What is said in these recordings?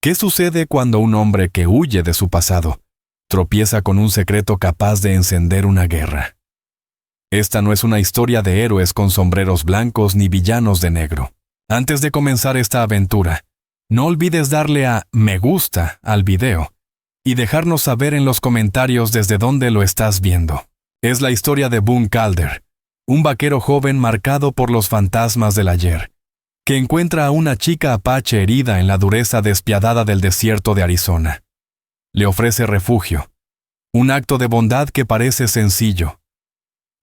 ¿Qué sucede cuando un hombre que huye de su pasado tropieza con un secreto capaz de encender una guerra? Esta no es una historia de héroes con sombreros blancos ni villanos de negro. Antes de comenzar esta aventura, no olvides darle a me gusta al video y dejarnos saber en los comentarios desde dónde lo estás viendo. Es la historia de Boone Calder, un vaquero joven marcado por los fantasmas del ayer, que encuentra a una chica apache herida en la dureza despiadada del desierto de Arizona. Le ofrece refugio, un acto de bondad que parece sencillo.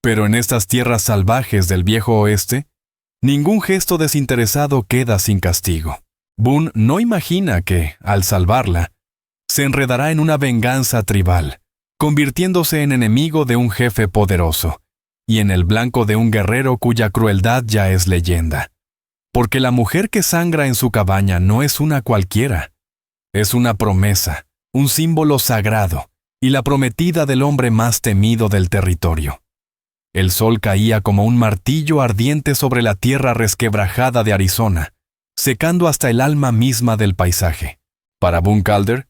Pero en estas tierras salvajes del viejo oeste, ningún gesto desinteresado queda sin castigo. Boone no imagina que, al salvarla, se enredará en una venganza tribal, convirtiéndose en enemigo de un jefe poderoso y en el blanco de un guerrero cuya crueldad ya es leyenda. Porque la mujer que sangra en su cabaña no es una cualquiera. Es una promesa, un símbolo sagrado y la prometida del hombre más temido del territorio. El sol caía como un martillo ardiente sobre la tierra resquebrajada de Arizona, secando hasta el alma misma del paisaje. Para Boone Calder,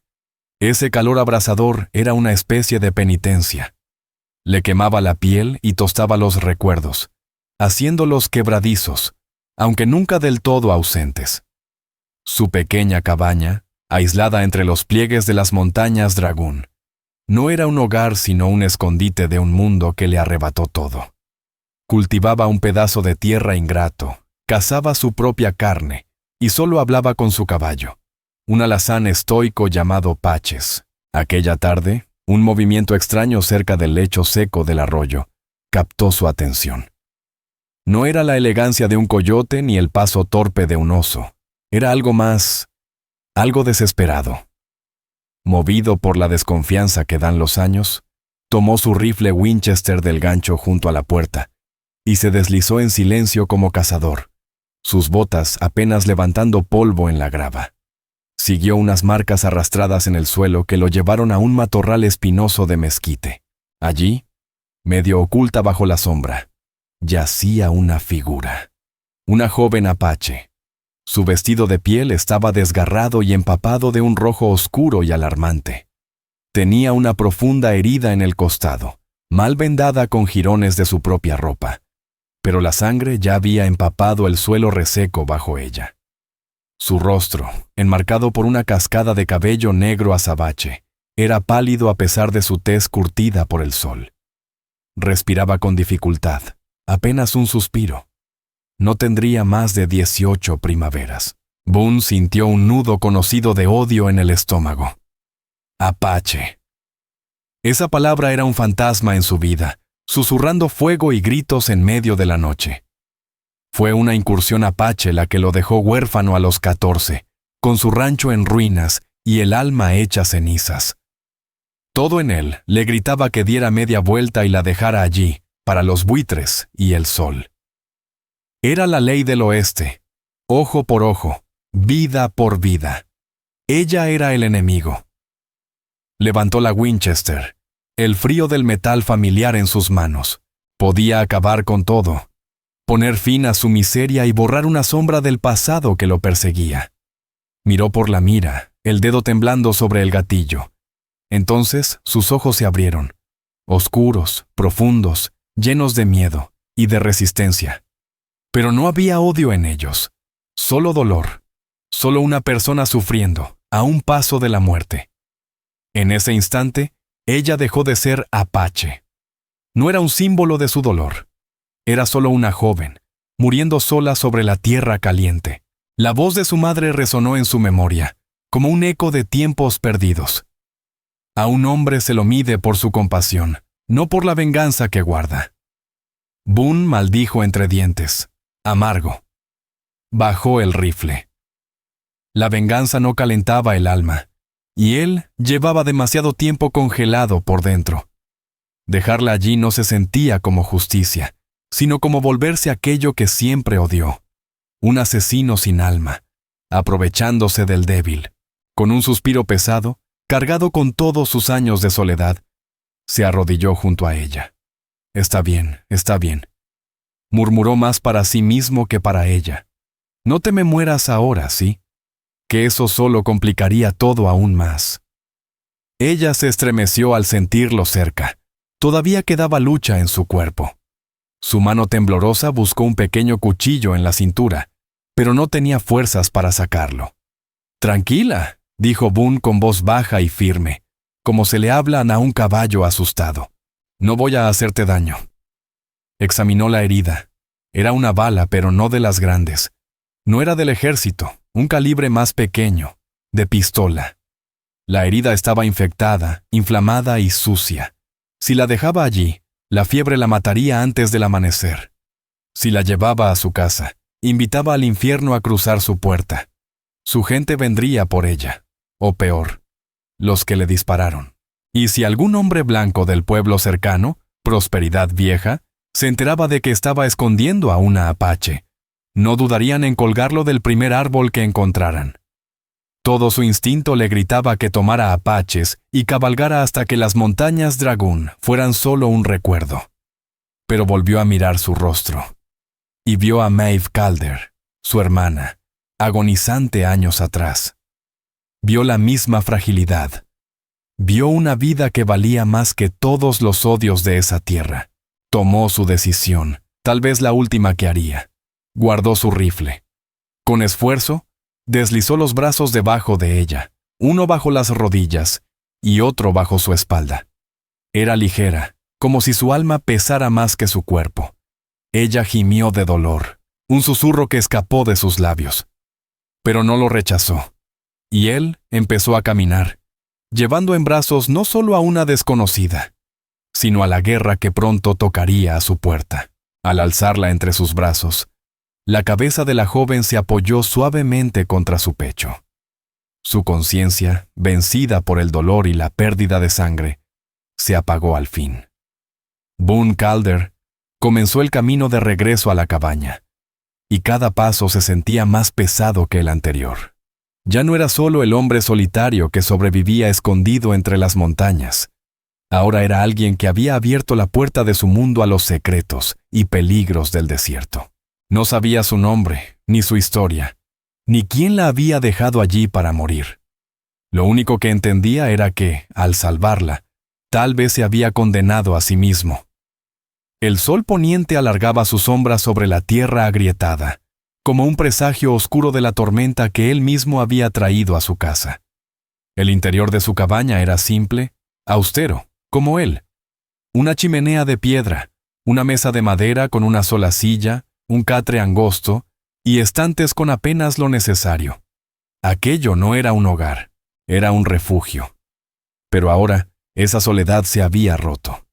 ese calor abrasador era una especie de penitencia. Le quemaba la piel y tostaba los recuerdos, haciéndolos quebradizos, aunque nunca del todo ausentes. Su pequeña cabaña, aislada entre los pliegues de las montañas Dragoon, no era un hogar sino un escondite de un mundo que le arrebató todo. Cultivaba un pedazo de tierra ingrato, cazaba su propia carne y solo hablaba con su caballo, un alazán estoico llamado Patches. Aquella tarde, un movimiento extraño cerca del lecho seco del arroyo captó su atención. No era la elegancia de un coyote ni el paso torpe de un oso. Era algo más, algo desesperado. Movido por la desconfianza que dan los años, tomó su rifle Winchester del gancho junto a la puerta y se deslizó en silencio como cazador, sus botas apenas levantando polvo en la grava. Siguió unas marcas arrastradas en el suelo que lo llevaron a un matorral espinoso de mezquite. Allí, medio oculta bajo la sombra, yacía una figura. Una joven apache. Su vestido de piel estaba desgarrado y empapado de un rojo oscuro y alarmante. Tenía una profunda herida en el costado, mal vendada con jirones de su propia ropa, pero la sangre ya había empapado el suelo reseco bajo ella. Su rostro, enmarcado por una cascada de cabello negro azabache, era pálido a pesar de su tez curtida por el sol. Respiraba con dificultad, apenas un suspiro. No tendría más de 18 primaveras. Boone sintió un nudo conocido de odio en el estómago. Apache. Esa palabra era un fantasma en su vida, susurrando fuego y gritos en medio de la noche. Fue una incursión apache la que lo dejó huérfano a los 14, con su rancho en ruinas y el alma hecha cenizas. Todo en él le gritaba que diera media vuelta y la dejara allí, para los buitres y el sol. Era la ley del oeste, ojo por ojo, vida por vida. Ella era el enemigo. Levantó la Winchester, el frío del metal familiar en sus manos. Podía acabar con todo, poner fin a su miseria y borrar una sombra del pasado que lo perseguía. Miró por la mira, el dedo temblando sobre el gatillo. Entonces sus ojos se abrieron, oscuros, profundos, llenos de miedo y de resistencia. Pero no había odio en ellos, solo dolor, solo una persona sufriendo, a un paso de la muerte. En ese instante, ella dejó de ser apache. No era un símbolo de su dolor. Era solo una joven, muriendo sola sobre la tierra caliente. La voz de su madre resonó en su memoria, como un eco de tiempos perdidos. A un hombre se lo mide por su compasión, no por la venganza que guarda. Boone maldijo entre dientes, amargo. Bajó el rifle. La venganza no calentaba el alma, y él llevaba demasiado tiempo congelado por dentro. Dejarla allí no se sentía como justicia, sino como volverse aquello que siempre odió, un asesino sin alma, aprovechándose del débil. Con un suspiro pesado, cargado con todos sus años de soledad, se arrodilló junto a ella. Está bien, murmuró más para sí mismo que para ella. No te me mueras ahora, ¿sí? que eso solo complicaría todo aún más. Ella se estremeció al sentirlo cerca. Todavía quedaba lucha en su cuerpo. Su mano temblorosa buscó un pequeño cuchillo en la cintura, pero no tenía fuerzas para sacarlo. «Tranquila», dijo Boone con voz baja y firme, como se le hablan a un caballo asustado. «No voy a hacerte daño». Examinó la herida. Era una bala, pero no de las grandes. No era del ejército, un calibre más pequeño, de pistola. La herida estaba infectada, inflamada y sucia. Si la dejaba allí, la fiebre la mataría antes del amanecer. Si la llevaba a su casa, invitaba al infierno a cruzar su puerta. Su gente vendría por ella, o peor, los que le dispararon. Y si algún hombre blanco del pueblo cercano, Prosperidad Vieja, se enteraba de que estaba escondiendo a una apache, no dudarían en colgarlo del primer árbol que encontraran. Todo su instinto le gritaba que tomara apaches y cabalgara hasta que las montañas Dragoon fueran solo un recuerdo. Pero volvió a mirar su rostro, y vio a Maeve Calder, su hermana, agonizante años atrás. Vio la misma fragilidad. Vio una vida que valía más que todos los odios de esa tierra. Tomó su decisión, tal vez la última que haría. Guardó su rifle. Con esfuerzo, deslizó los brazos debajo de ella, uno bajo las rodillas y otro bajo su espalda. Era ligera, como si su alma pesara más que su cuerpo. Ella gimió de dolor, un susurro que escapó de sus labios. Pero no lo rechazó, y él empezó a caminar, llevando en brazos no solo a una desconocida, sino a la guerra que pronto tocaría a su puerta. Al alzarla entre sus brazos, la cabeza de la joven se apoyó suavemente contra su pecho. Su conciencia, vencida por el dolor y la pérdida de sangre, se apagó al fin. Boone Calder comenzó el camino de regreso a la cabaña, y cada paso se sentía más pesado que el anterior. Ya no era solo el hombre solitario que sobrevivía escondido entre las montañas. Ahora era alguien que había abierto la puerta de su mundo a los secretos y peligros del desierto. No sabía su nombre, ni su historia, ni quién la había dejado allí para morir. Lo único que entendía era que, al salvarla, tal vez se había condenado a sí mismo. El sol poniente alargaba su sombra sobre la tierra agrietada, como un presagio oscuro de la tormenta que él mismo había traído a su casa. El interior de su cabaña era simple, austero, como él. Una chimenea de piedra, una mesa de madera con una sola silla, un catre angosto y estantes con apenas lo necesario. Aquello no era un hogar, era un refugio. Pero ahora, esa soledad se había roto.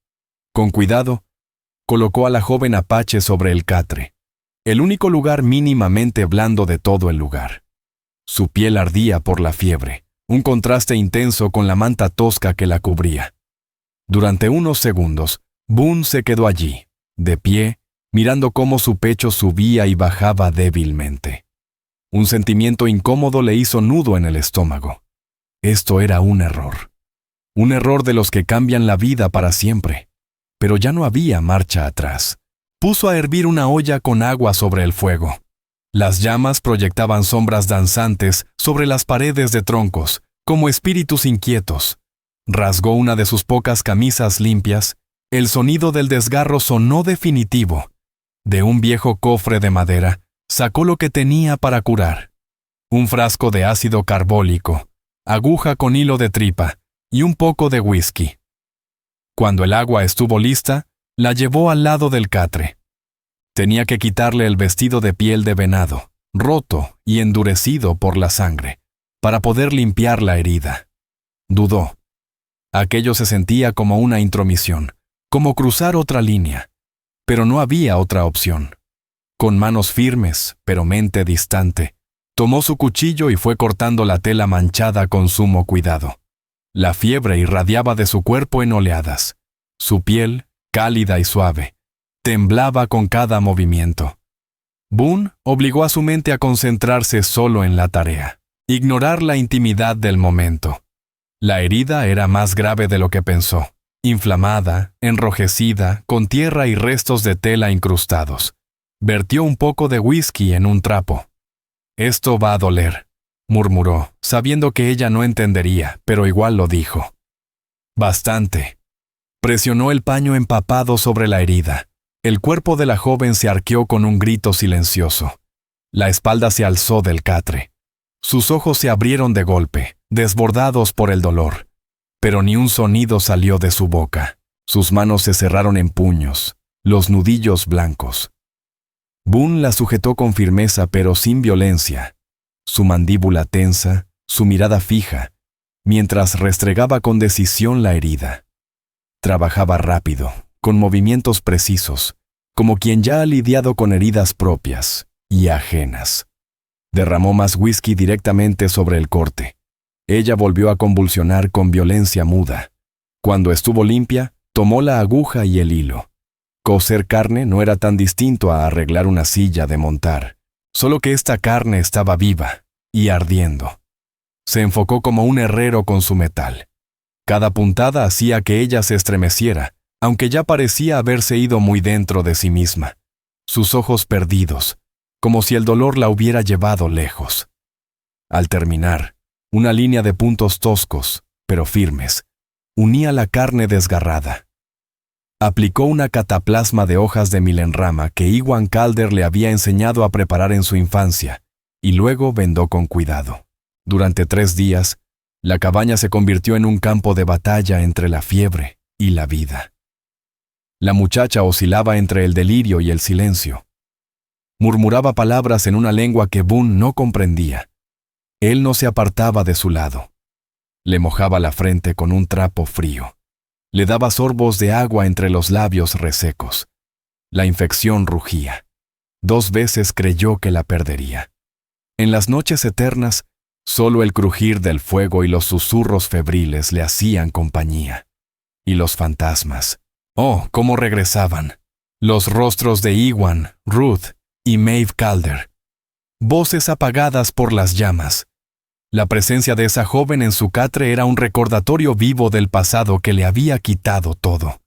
Con cuidado, colocó a la joven apache sobre el catre, el único lugar mínimamente blando de todo el lugar. Su piel ardía por la fiebre, un contraste intenso con la manta tosca que la cubría. Durante unos segundos, Boone se quedó allí, de pie, mirando cómo su pecho subía y bajaba débilmente. Un sentimiento incómodo le hizo nudo en el estómago. Esto era un error. Un error de los que cambian la vida para siempre. Pero ya no había marcha atrás. Puso a hervir una olla con agua sobre el fuego. Las llamas proyectaban sombras danzantes sobre las paredes de troncos, como espíritus inquietos. Rasgó una de sus pocas camisas limpias. El sonido del desgarro sonó definitivo. De un viejo cofre de madera, sacó lo que tenía para curar. Un frasco de ácido carbólico, aguja con hilo de tripa y un poco de whisky. Cuando el agua estuvo lista, la llevó al lado del catre. Tenía que quitarle el vestido de piel de venado, roto y endurecido por la sangre, para poder limpiar la herida. Dudó. Aquello se sentía como una intromisión, como cruzar otra línea. Pero no había otra opción. Con manos firmes, pero mente distante, tomó su cuchillo y fue cortando la tela manchada con sumo cuidado. La fiebre irradiaba de su cuerpo en oleadas. Su piel, cálida y suave, temblaba con cada movimiento. Boone obligó a su mente a concentrarse solo en la tarea, ignorar la intimidad del momento. La herida era más grave de lo que pensó. Inflamada, enrojecida, con tierra y restos de tela incrustados. Vertió un poco de whisky en un trapo. «Esto va a doler», murmuró, sabiendo que ella no entendería, pero igual lo dijo. Bastante. Presionó el paño empapado sobre la herida. El cuerpo de la joven se arqueó con un grito silencioso. La espalda se alzó del catre. Sus ojos se abrieron de golpe, desbordados por el dolor. Pero ni un sonido salió de su boca. Sus manos se cerraron en puños, los nudillos blancos. Boone la sujetó con firmeza pero sin violencia. Su mandíbula tensa, su mirada fija, mientras restregaba con decisión la herida. Trabajaba rápido, con movimientos precisos, como quien ya ha lidiado con heridas propias y ajenas. Derramó más whisky directamente sobre el corte. Ella volvió a convulsionar con violencia muda. Cuando estuvo limpia, tomó la aguja y el hilo. Coser carne no era tan distinto a arreglar una silla de montar, solo que esta carne estaba viva y ardiendo. Se enfocó como un herrero con su metal. Cada puntada hacía que ella se estremeciera, aunque ya parecía haberse ido muy dentro de sí misma. Sus ojos perdidos, como si el dolor la hubiera llevado lejos. Al terminar, una línea de puntos toscos, pero firmes, unía la carne desgarrada. Aplicó una cataplasma de hojas de milenrama que Iwan Calder le había enseñado a preparar en su infancia, y luego vendó con cuidado. Durante 3 días, la cabaña se convirtió en un campo de batalla entre la fiebre y la vida. La muchacha oscilaba entre el delirio y el silencio. Murmuraba palabras en una lengua que Boone no comprendía. Él no se apartaba de su lado. Le mojaba la frente con un trapo frío. Le daba sorbos de agua entre los labios resecos. La infección rugía. 2 veces creyó que la perdería. En las noches eternas, solo el crujir del fuego y los susurros febriles le hacían compañía. Y los fantasmas. Oh, cómo regresaban. Los rostros de Iwan, Ruth y Maeve Calder. Voces apagadas por las llamas. La presencia de esa joven en su catre era un recordatorio vivo del pasado que le había quitado todo.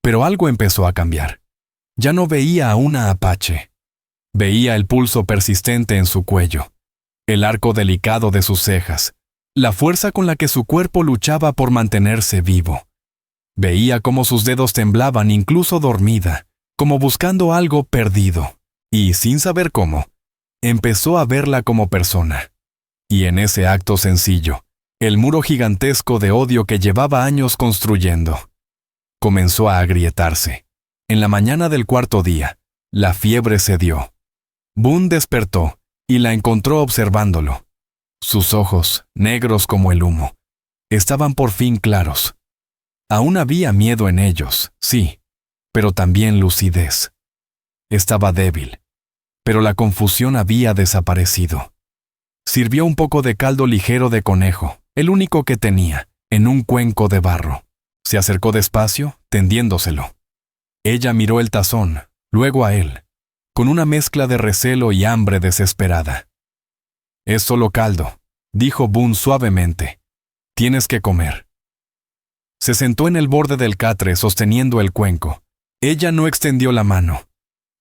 Pero algo empezó a cambiar. Ya no veía a una apache. Veía el pulso persistente en su cuello, el arco delicado de sus cejas, la fuerza con la que su cuerpo luchaba por mantenerse vivo. Veía cómo sus dedos temblaban incluso dormida, como buscando algo perdido, y, sin saber cómo, empezó a verla como persona. Y en ese acto sencillo, el muro gigantesco de odio que llevaba años construyendo, comenzó a agrietarse. En la mañana del 4.º día, la fiebre cedió. Boone despertó y la encontró observándolo. Sus ojos, negros como el humo, estaban por fin claros. Aún había miedo en ellos, sí, pero también lucidez. Estaba débil, pero la confusión había desaparecido. Sirvió un poco de caldo ligero de conejo, el único que tenía, en un cuenco de barro. Se acercó despacio, tendiéndoselo. Ella miró el tazón, luego a él, con una mezcla de recelo y hambre desesperada. «Es solo caldo», dijo Boone suavemente. «Tienes que comer». Se sentó en el borde del catre sosteniendo el cuenco. Ella no extendió la mano.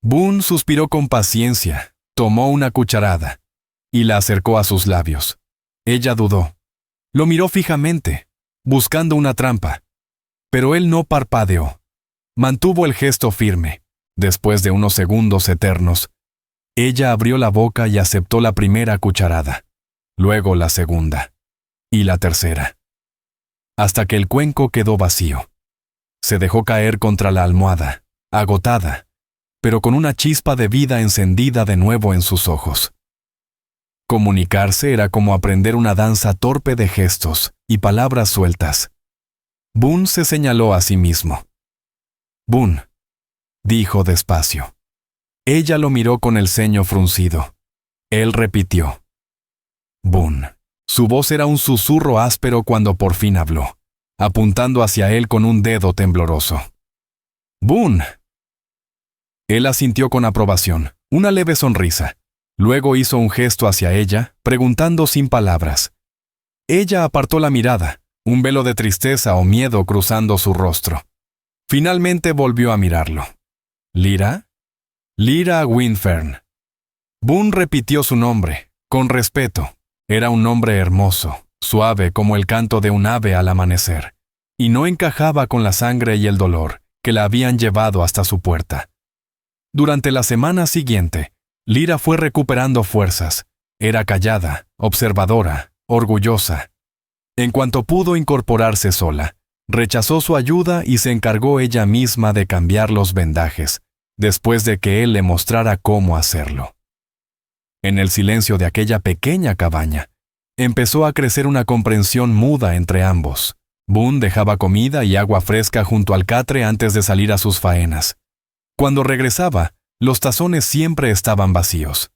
Boone suspiró con paciencia, tomó una cucharada y la acercó a sus labios. Ella dudó. Lo miró fijamente, buscando una trampa. Pero él no parpadeó. Mantuvo el gesto firme. Después de unos segundos eternos, ella abrió la boca y aceptó la primera cucharada, luego la segunda, y la tercera, hasta que el cuenco quedó vacío. Se dejó caer contra la almohada, agotada, pero con una chispa de vida encendida de nuevo en sus ojos. Comunicarse era como aprender una danza torpe de gestos y palabras sueltas. Boone se señaló a sí mismo. «Boone», dijo despacio. Ella lo miró con el ceño fruncido. Él repitió. «Boone». Su voz era un susurro áspero cuando por fin habló, apuntando hacia él con un dedo tembloroso. «Boone». Él asintió con aprobación, una leve sonrisa. Luego hizo un gesto hacia ella, preguntando sin palabras. Ella apartó la mirada, un velo de tristeza o miedo cruzando su rostro. Finalmente volvió a mirarlo. «¿Lyra?» «Lyra Winfern». Boone repitió su nombre, con respeto. Era un nombre hermoso, suave como el canto de un ave al amanecer, y no encajaba con la sangre y el dolor que la habían llevado hasta su puerta. Durante la semana siguiente, Lyra fue recuperando fuerzas. Era callada, observadora, orgullosa. En cuanto pudo incorporarse sola, rechazó su ayuda y se encargó ella misma de cambiar los vendajes, después de que él le mostrara cómo hacerlo. En el silencio de aquella pequeña cabaña, empezó a crecer una comprensión muda entre ambos. Boone dejaba comida y agua fresca junto al catre antes de salir a sus faenas. Cuando regresaba, los tazones siempre estaban vacíos.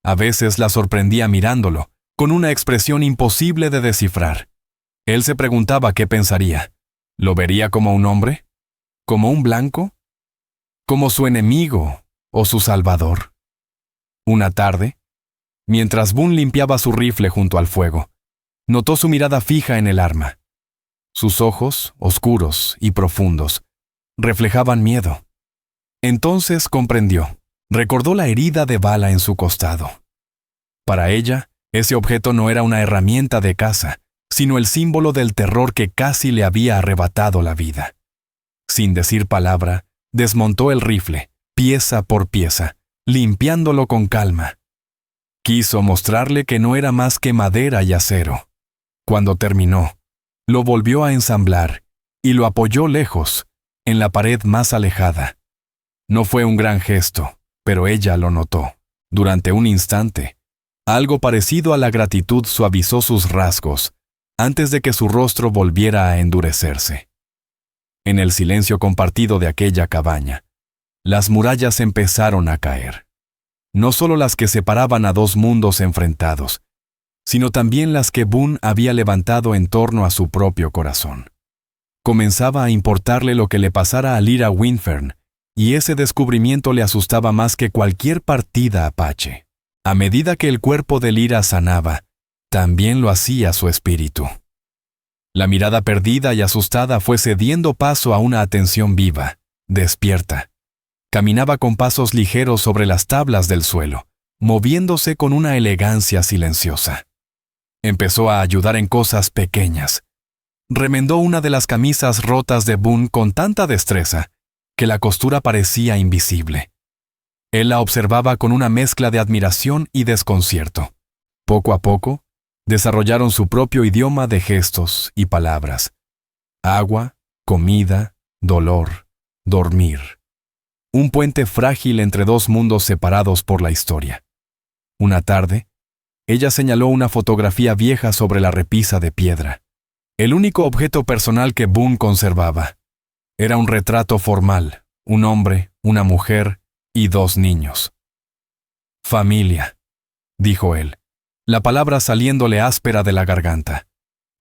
A veces la sorprendía mirándolo, con una expresión imposible de descifrar. Él se preguntaba qué pensaría. ¿Lo vería como un hombre? ¿Como un blanco? ¿Como su enemigo o su salvador? Una tarde, mientras Boone limpiaba su rifle junto al fuego, notó su mirada fija en el arma. Sus ojos, oscuros y profundos, reflejaban miedo. Entonces comprendió. Recordó la herida de bala en su costado. Para ella, ese objeto no era una herramienta de caza, sino el símbolo del terror que casi le había arrebatado la vida. Sin decir palabra, desmontó el rifle, pieza por pieza, limpiándolo con calma. Quiso mostrarle que no era más que madera y acero. Cuando terminó, lo volvió a ensamblar y lo apoyó lejos, en la pared más alejada. No fue un gran gesto, pero ella lo notó. Durante un instante, algo parecido a la gratitud suavizó sus rasgos, antes de que su rostro volviera a endurecerse. En el silencio compartido de aquella cabaña, las murallas empezaron a caer. No solo las que separaban a dos mundos enfrentados, sino también las que Boone había levantado en torno a su propio corazón. Comenzaba a importarle lo que le pasara a Lyra Winfern, y ese descubrimiento le asustaba más que cualquier partida apache. A medida que el cuerpo de Lyra sanaba, también lo hacía su espíritu. La mirada perdida y asustada fue cediendo paso a una atención viva, despierta. Caminaba con pasos ligeros sobre las tablas del suelo, moviéndose con una elegancia silenciosa. Empezó a ayudar en cosas pequeñas. Remendó una de las camisas rotas de Boone con tanta destreza que la costura parecía invisible. Él la observaba con una mezcla de admiración y desconcierto. Poco a poco, desarrollaron su propio idioma de gestos y palabras. Agua, comida, dolor, dormir. Un puente frágil entre dos mundos separados por la historia. Una tarde, ella señaló una fotografía vieja sobre la repisa de piedra. El único objeto personal que Boone conservaba. Era un retrato formal, un hombre, una mujer y dos niños. Familia, dijo él, la palabra saliéndole áspera de la garganta.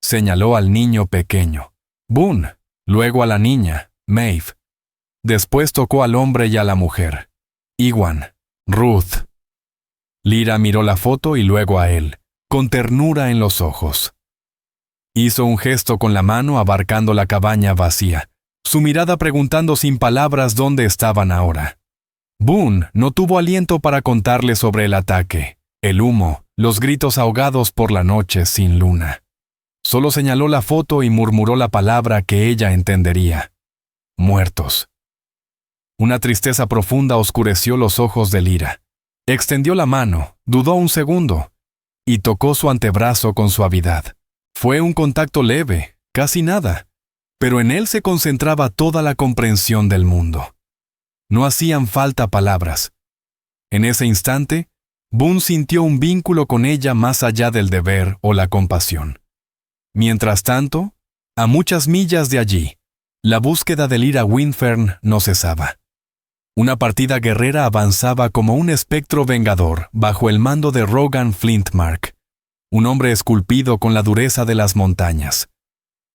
Señaló al niño pequeño, Boone, luego a la niña, Maeve. Después tocó al hombre y a la mujer, Iwan, Ruth. Lyra miró la foto y luego a él, con ternura en los ojos. Hizo un gesto con la mano abarcando la cabaña vacía, su mirada preguntando sin palabras dónde estaban ahora. Boone no tuvo aliento para contarle sobre el ataque, el humo, los gritos ahogados por la noche sin luna. Solo señaló la foto y murmuró la palabra que ella entendería. Muertos. Una tristeza profunda oscureció los ojos de Lyra. Extendió la mano, dudó un segundo, y tocó su antebrazo con suavidad. Fue un contacto leve, casi nada, pero en él se concentraba toda la comprensión del mundo. No hacían falta palabras. En ese instante, Boone sintió un vínculo con ella más allá del deber o la compasión. Mientras tanto, a muchas millas de allí, la búsqueda de Lyra Winfern no cesaba. Una partida guerrera avanzaba como un espectro vengador bajo el mando de Rogan Flintmark, un hombre esculpido con la dureza de las montañas.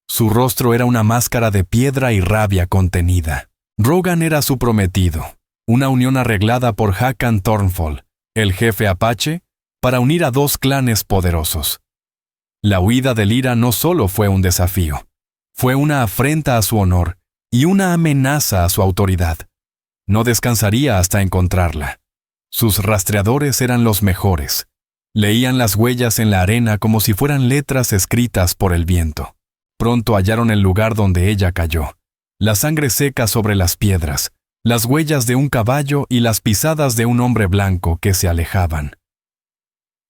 Su rostro era una máscara de piedra y rabia contenida. Rogan era su prometido, una unión arreglada por Hakan Thornfall, el jefe apache, para unir a dos clanes poderosos. La huida de Lyra no solo fue un desafío, fue una afrenta a su honor y una amenaza a su autoridad. No descansaría hasta encontrarla. Sus rastreadores eran los mejores. Leían las huellas en la arena como si fueran letras escritas por el viento. Pronto hallaron el lugar donde ella cayó. La sangre seca sobre las piedras, las huellas de un caballo y las pisadas de un hombre blanco que se alejaban.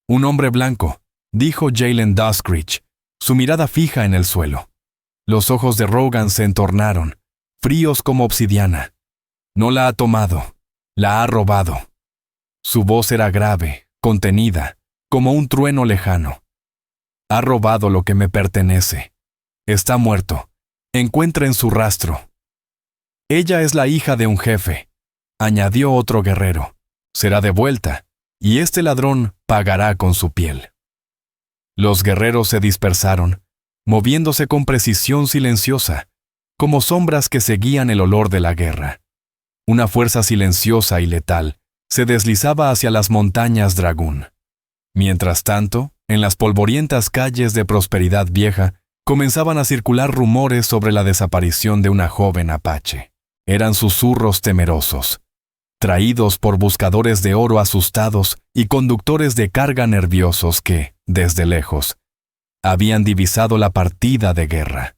Un hombre blanco, dijo Jalen Duskridge, su mirada fija en el suelo. Los ojos de Rogan se entornaron, fríos como obsidiana. No la ha tomado, la ha robado. Su voz era grave, contenida, como un trueno lejano. Ha robado lo que me pertenece. Está muerto. Encuentren su rastro. Ella es la hija de un jefe, añadió otro guerrero. Será devuelta, y este ladrón pagará con su piel. Los guerreros se dispersaron, moviéndose con precisión silenciosa, como sombras que seguían el olor de la guerra. Una fuerza silenciosa y letal se deslizaba hacia las montañas Dragún. Mientras tanto, en las polvorientas calles de Prosperidad Vieja, comenzaban a circular rumores sobre la desaparición de una joven apache. Eran susurros temerosos, traídos por buscadores de oro asustados y conductores de carga nerviosos que, desde lejos, habían divisado la partida de guerra.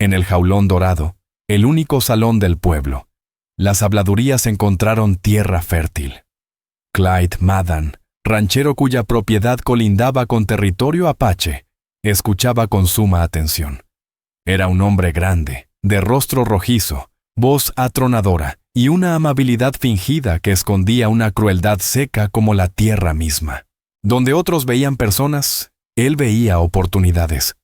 En el jaulón dorado, el único salón del pueblo, las habladurías encontraron tierra fértil. Clyde Madden, ranchero cuya propiedad colindaba con territorio apache, escuchaba con suma atención. Era un hombre grande, de rostro rojizo, voz atronadora y una amabilidad fingida que escondía una crueldad seca como la tierra misma. Donde otros veían personas, él veía oportunidades.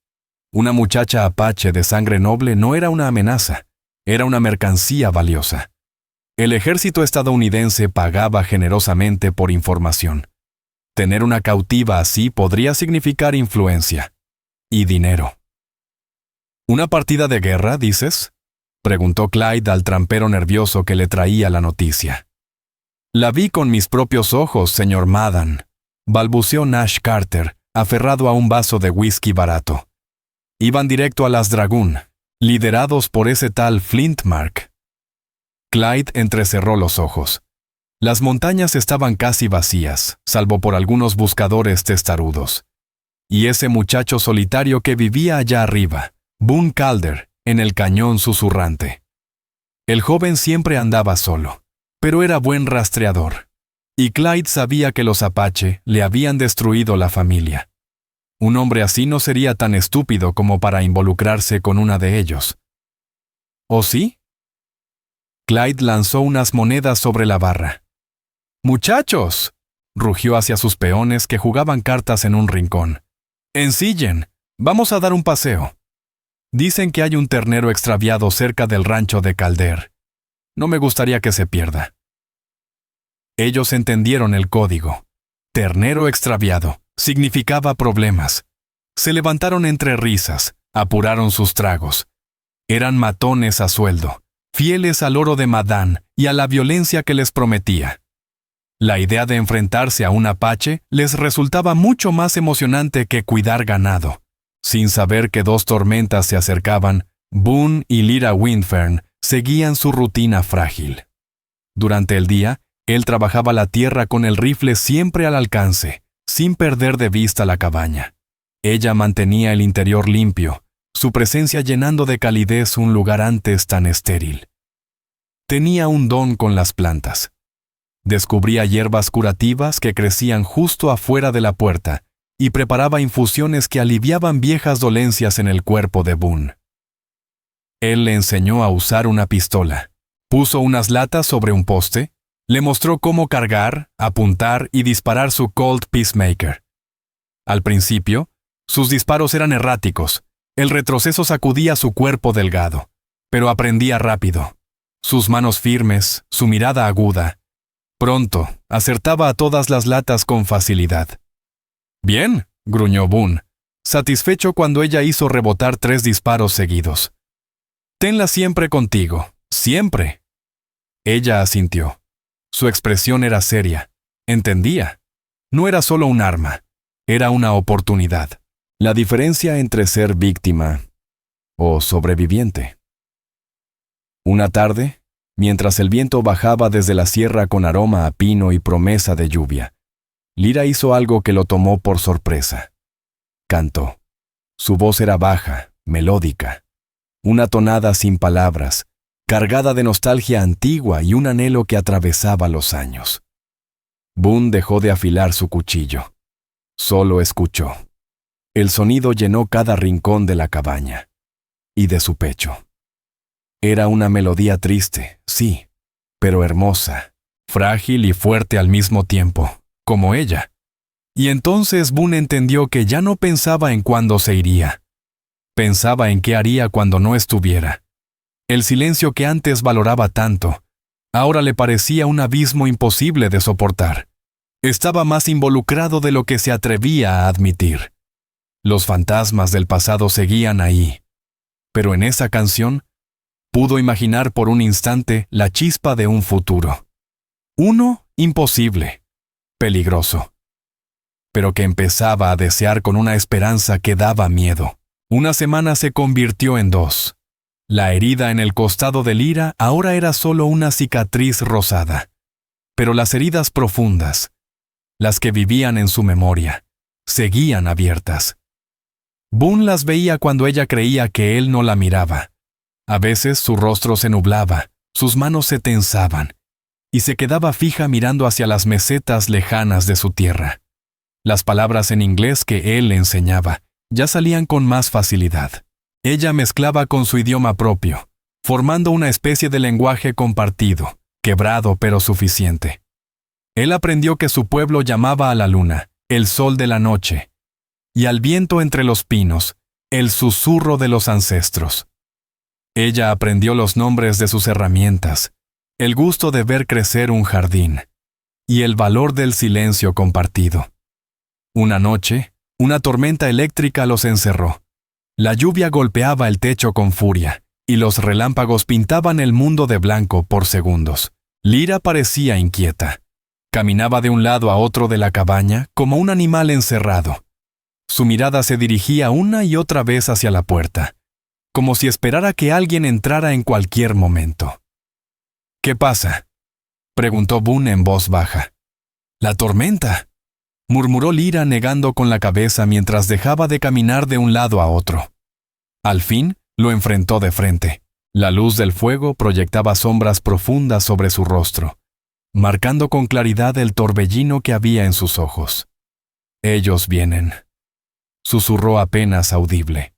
Una muchacha apache de sangre noble no era una amenaza, era una mercancía valiosa. El ejército estadounidense pagaba generosamente por información. Tener una cautiva así podría significar influencia y dinero. ¿Una partida de guerra, dices?, preguntó Clyde al trampero nervioso que le traía la noticia. La vi con mis propios ojos, señor Madden, balbuceó Nash Carter, aferrado a un vaso de whisky barato. Iban directo a las Dragún, liderados por ese tal Flintmark. Clyde entrecerró los ojos. Las montañas estaban casi vacías, salvo por algunos buscadores testarudos. Y ese muchacho solitario que vivía allá arriba, Boone Calder, en el cañón susurrante. El joven siempre andaba solo, pero era buen rastreador. Y Clyde sabía que los Apache le habían destruido la familia. Un hombre así no sería tan estúpido como para involucrarse con una de ellos. ¿O sí? Clyde lanzó unas monedas sobre la barra. ¡Muchachos!, rugió hacia sus peones que jugaban cartas en un rincón. ¡Ensillen! Vamos a dar un paseo. Dicen que hay un ternero extraviado cerca del rancho de Calder. No me gustaría que se pierda. Ellos entendieron el código. Ternero extraviado significaba problemas. Se levantaron entre risas, apuraron sus tragos. Eran matones a sueldo, fieles al oro de Madán y a la violencia que les prometía. La idea de enfrentarse a un apache les resultaba mucho más emocionante que cuidar ganado. Sin saber que dos tormentas se acercaban, Boone y Lyra Windfern seguían su rutina frágil. Durante el día, él trabajaba la tierra con el rifle siempre al alcance, sin perder de vista la cabaña. Ella mantenía el interior limpio, su presencia llenando de calidez un lugar antes tan estéril. Tenía un don con las plantas. Descubría hierbas curativas que crecían justo afuera de la puerta y preparaba infusiones que aliviaban viejas dolencias en el cuerpo de Boone. Él le enseñó a usar una pistola, puso unas latas sobre un poste, le mostró cómo cargar, apuntar y disparar su Colt Peacemaker. Al principio, sus disparos eran erráticos, el retroceso sacudía su cuerpo delgado, pero aprendía rápido. Sus manos firmes, su mirada aguda. Pronto, acertaba a todas las latas con facilidad. «Bien», gruñó Boone, satisfecho cuando ella hizo rebotar 3 disparos seguidos. «Tenla siempre contigo, siempre». Ella asintió. Su expresión era seria. Entendía. No era solo un arma, era una oportunidad. La diferencia entre ser víctima o sobreviviente. Una tarde, mientras el viento bajaba desde la sierra con aroma a pino y promesa de lluvia, Lyra hizo algo que lo tomó por sorpresa. Cantó. Su voz era baja, melódica, una tonada sin palabras, cargada de nostalgia antigua y un anhelo que atravesaba los años. Boone dejó de afilar su cuchillo. Solo escuchó. El sonido llenó cada rincón de la cabaña y de su pecho. Era una melodía triste, sí, pero hermosa, frágil y fuerte al mismo tiempo, como ella. Y entonces Boone entendió que ya no pensaba en cuándo se iría. Pensaba en qué haría cuando no estuviera. El silencio que antes valoraba tanto, ahora le parecía un abismo imposible de soportar. Estaba más involucrado de lo que se atrevía a admitir. Los fantasmas del pasado seguían ahí. Pero en esa canción, pudo imaginar por un instante la chispa de un futuro. Uno imposible, peligroso, pero que empezaba a desear con una esperanza que daba miedo. Una semana se convirtió en 2. La herida en el costado de Lyra ahora era solo una cicatriz rosada. Pero las heridas profundas, las que vivían en su memoria, seguían abiertas. Boone las veía cuando ella creía que él no la miraba. A veces su rostro se nublaba, sus manos se tensaban, y se quedaba fija mirando hacia las mesetas lejanas de su tierra. Las palabras en inglés que él le enseñaba ya salían con más facilidad. Ella mezclaba con su idioma propio, formando una especie de lenguaje compartido, quebrado pero suficiente. Él aprendió que su pueblo llamaba a la luna, el sol de la noche, y al viento entre los pinos, el susurro de los ancestros. Ella aprendió los nombres de sus herramientas, el gusto de ver crecer un jardín, y el valor del silencio compartido. Una noche, una tormenta eléctrica los encerró. La lluvia golpeaba el techo con furia, y los relámpagos pintaban el mundo de blanco por segundos. Lyra parecía inquieta. Caminaba de un lado a otro de la cabaña como un animal encerrado. Su mirada se dirigía una y otra vez hacia la puerta, como si esperara que alguien entrara en cualquier momento. «¿Qué pasa?», preguntó Boone en voz baja. «La tormenta», murmuró Lyra negando con la cabeza mientras dejaba de caminar de un lado a otro. Al fin, lo enfrentó de frente. La luz del fuego proyectaba sombras profundas sobre su rostro, marcando con claridad el torbellino que había en sus ojos. «Ellos vienen», susurró apenas audible.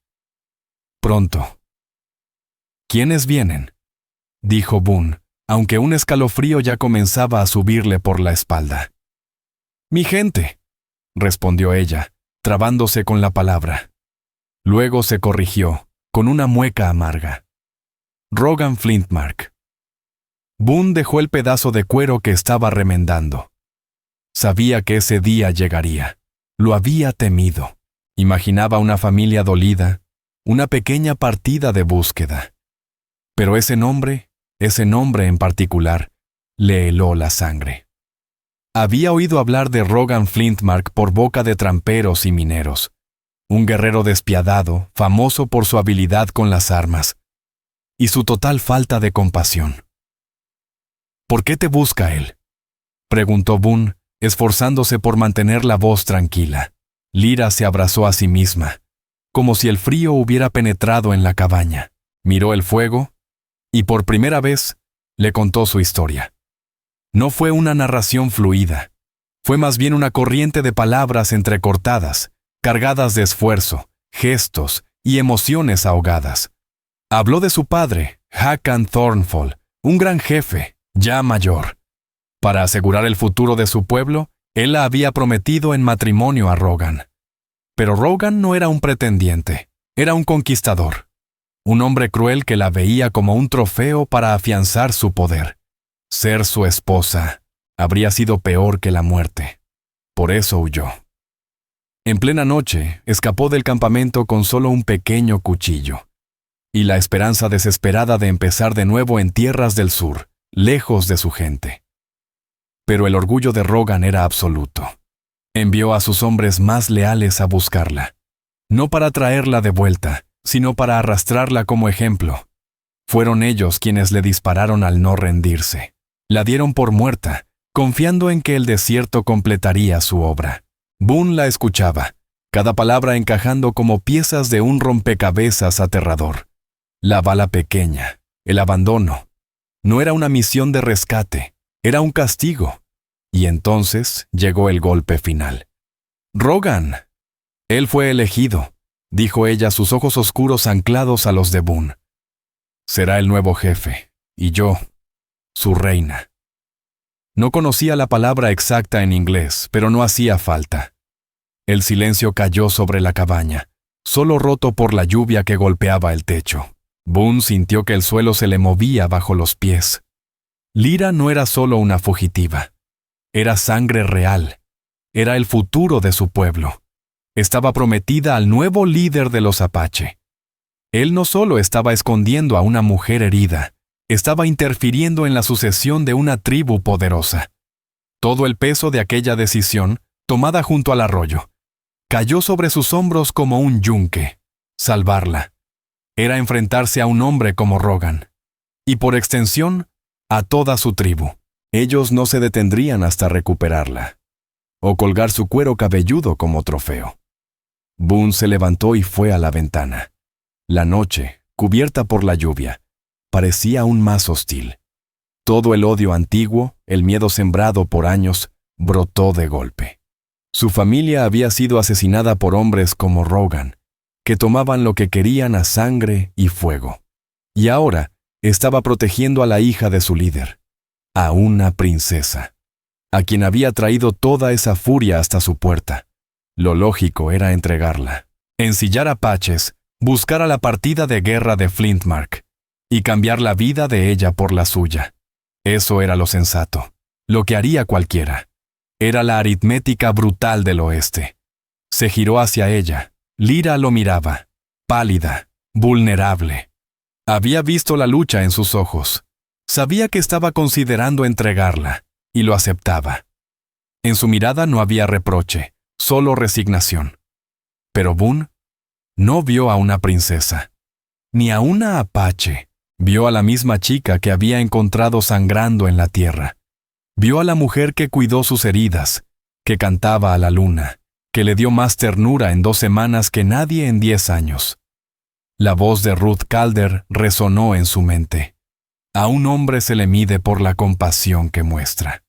«Pronto». «¿Quiénes vienen?», dijo Boone, aunque un escalofrío ya comenzaba a subirle por la espalda. «Mi gente», respondió ella, trabándose con la palabra. Luego se corrigió, con una mueca amarga. «Rogan Flintmark». Boone dejó el pedazo de cuero que estaba remendando. Sabía que ese día llegaría. Lo había temido. Imaginaba una familia dolida, una pequeña partida de búsqueda. Pero ese nombre en particular, le heló la sangre. Había oído hablar de Rogan Flintmark por boca de tramperos y mineros. Un guerrero despiadado, famoso por su habilidad con las armas y su total falta de compasión. «¿Por qué te busca él?», preguntó Boone, esforzándose por mantener la voz tranquila. Lyra se abrazó a sí misma, como si el frío hubiera penetrado en la cabaña. Miró el fuego y por primera vez le contó su historia. No fue una narración fluida, fue más bien una corriente de palabras entrecortadas, cargadas de esfuerzo, gestos y emociones ahogadas. Habló de su padre, Hakon Thornfall, un gran jefe, ya mayor. Para asegurar el futuro de su pueblo, él la había prometido en matrimonio a Rogan. Pero Rogan no era un pretendiente, era un conquistador. Un hombre cruel que la veía como un trofeo para afianzar su poder. Ser su esposa habría sido peor que la muerte. Por eso huyó. En plena noche, escapó del campamento con solo un pequeño cuchillo. Y la esperanza desesperada de empezar de nuevo en tierras del sur, lejos de su gente. Pero el orgullo de Rogan era absoluto. Envió a sus hombres más leales a buscarla. No para traerla de vuelta, sino para arrastrarla como ejemplo. Fueron ellos quienes le dispararon al no rendirse. La dieron por muerta, confiando en que el desierto completaría su obra. Boone la escuchaba, cada palabra encajando como piezas de un rompecabezas aterrador. La bala pequeña, el abandono. No era una misión de rescate, era un castigo. Y entonces llegó el golpe final. «Rogan». «Él fue elegido», dijo ella, sus ojos oscuros anclados a los de Boone. «Será el nuevo jefe, y yo, su reina». No conocía la palabra exacta en inglés, pero no hacía falta. El silencio cayó sobre la cabaña, solo roto por la lluvia que golpeaba el techo. Boone sintió que el suelo se le movía bajo los pies. Lyra no era solo una fugitiva. Era sangre real. Era el futuro de su pueblo. Estaba prometida al nuevo líder de los Apache. Él no solo estaba escondiendo a una mujer herida, estaba interfiriendo en la sucesión de una tribu poderosa. Todo el peso de aquella decisión, tomada junto al arroyo, cayó sobre sus hombros como un yunque. Salvarla era enfrentarse a un hombre como Rogan, y por extensión, a toda su tribu. Ellos no se detendrían hasta recuperarla, o colgar su cuero cabelludo como trofeo. Boone se levantó y fue a la ventana. La noche, cubierta por la lluvia, parecía aún más hostil. Todo el odio antiguo, el miedo sembrado por años, brotó de golpe. Su familia había sido asesinada por hombres como Rogan, que tomaban lo que querían a sangre y fuego. Y ahora estaba protegiendo a la hija de su líder, a una princesa, a quien había traído toda esa furia hasta su puerta. Lo lógico era entregarla, ensillar apaches, buscar a la partida de guerra de Flint Mark y cambiar la vida de ella por la suya. Eso era lo sensato, lo que haría cualquiera. Era la aritmética brutal del oeste. Se giró hacia ella. Lyra lo miraba, pálida, vulnerable. Había visto la lucha en sus ojos. Sabía que estaba considerando entregarla, y lo aceptaba. En su mirada no había reproche, solo resignación. Pero Boone no vio a una princesa, ni a una apache. Vio a la misma chica que había encontrado sangrando en la tierra. Vio a la mujer que cuidó sus heridas, que cantaba a la luna, que le dio más ternura en 2 semanas que nadie en 10 años. La voz de Ruth Calder resonó en su mente. A un hombre se le mide por la compasión que muestra.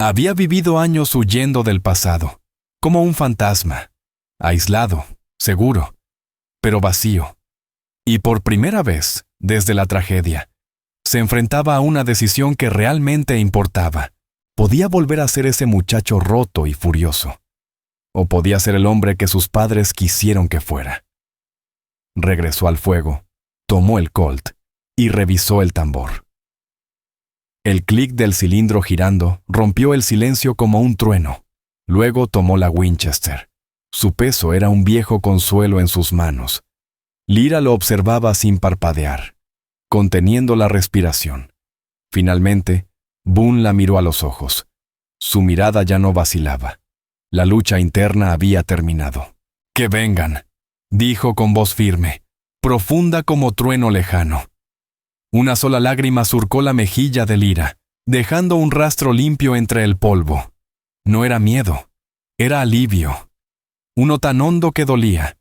Había vivido años huyendo del pasado, como un fantasma, aislado, seguro, pero vacío. Y por primera vez, desde la tragedia, se enfrentaba a una decisión que realmente importaba. Podía volver a ser ese muchacho roto y furioso, o podía ser el hombre que sus padres quisieron que fuera. Regresó al fuego, tomó el Colt y revisó el tambor. El clic del cilindro girando rompió el silencio como un trueno. Luego tomó la Winchester. Su peso era un viejo consuelo en sus manos. Lyra lo observaba sin parpadear, conteniendo la respiración. Finalmente, Boone la miró a los ojos. Su mirada ya no vacilaba. La lucha interna había terminado. «Que vengan», dijo con voz firme, profunda como trueno lejano. Una sola lágrima surcó la mejilla de Lyra, dejando un rastro limpio entre el polvo. No era miedo, era alivio. Uno tan hondo que dolía.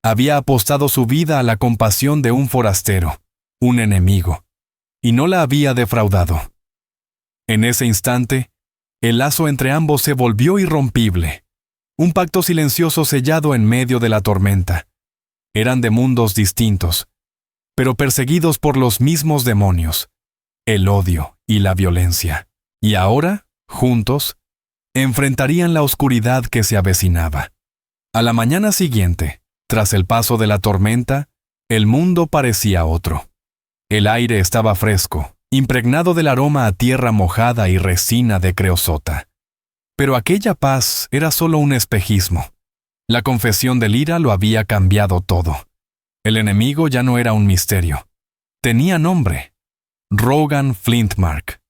Había apostado su vida a la compasión de un forastero, un enemigo, y no la había defraudado. En ese instante, el lazo entre ambos se volvió irrompible. Un pacto silencioso sellado en medio de la tormenta. Eran de mundos distintos, pero perseguidos por los mismos demonios, el odio y la violencia. Y ahora, juntos, enfrentarían la oscuridad que se avecinaba. A la mañana siguiente, tras el paso de la tormenta, el mundo parecía otro. El aire estaba fresco, impregnado del aroma a tierra mojada y resina de creosota. Pero aquella paz era solo un espejismo. La confesión de Lyra lo había cambiado todo. El enemigo ya no era un misterio. Tenía nombre: Rogan Flint Mark.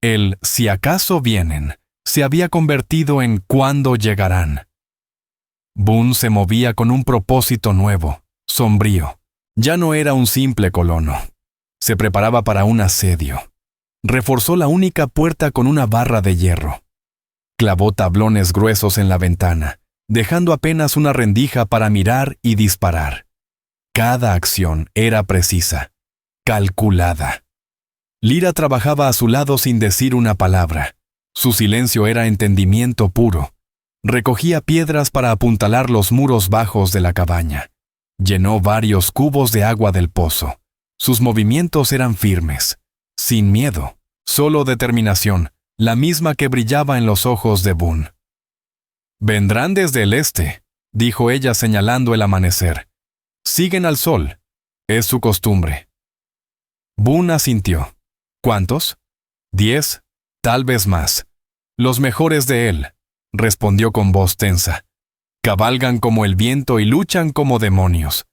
El «si acaso vienen» se había convertido en «cuándo llegarán». Boone se movía con un propósito nuevo, sombrío. Ya no era un simple colono. Se preparaba para un asedio. Reforzó la única puerta con una barra de hierro. Clavó tablones gruesos en la ventana, dejando apenas una rendija para mirar y disparar. Cada acción era precisa, calculada. Lyra trabajaba a su lado sin decir una palabra. Su silencio era entendimiento puro. Recogía piedras para apuntalar los muros bajos de la cabaña. Llenó varios cubos de agua del pozo. Sus movimientos eran firmes, sin miedo, solo determinación, la misma que brillaba en los ojos de Boone. «Vendrán desde el este», dijo ella señalando el amanecer. «Siguen al sol. Es su costumbre». Boone asintió. «¿Cuántos?» «10, tal vez más. Los mejores de él», respondió con voz tensa. «Cabalgan como el viento y luchan como demonios».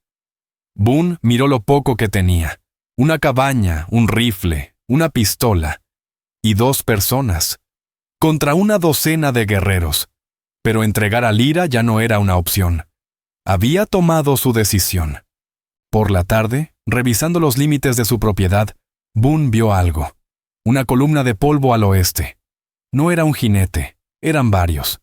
Boone miró lo poco que tenía. Una cabaña, un rifle, una pistola. Y 2 personas. Contra una docena de guerreros. Pero entregar a Lyra ya no era una opción. Había tomado su decisión. Por la tarde, revisando los límites de su propiedad, Boone vio algo. Una columna de polvo al oeste. No era un jinete, eran varios.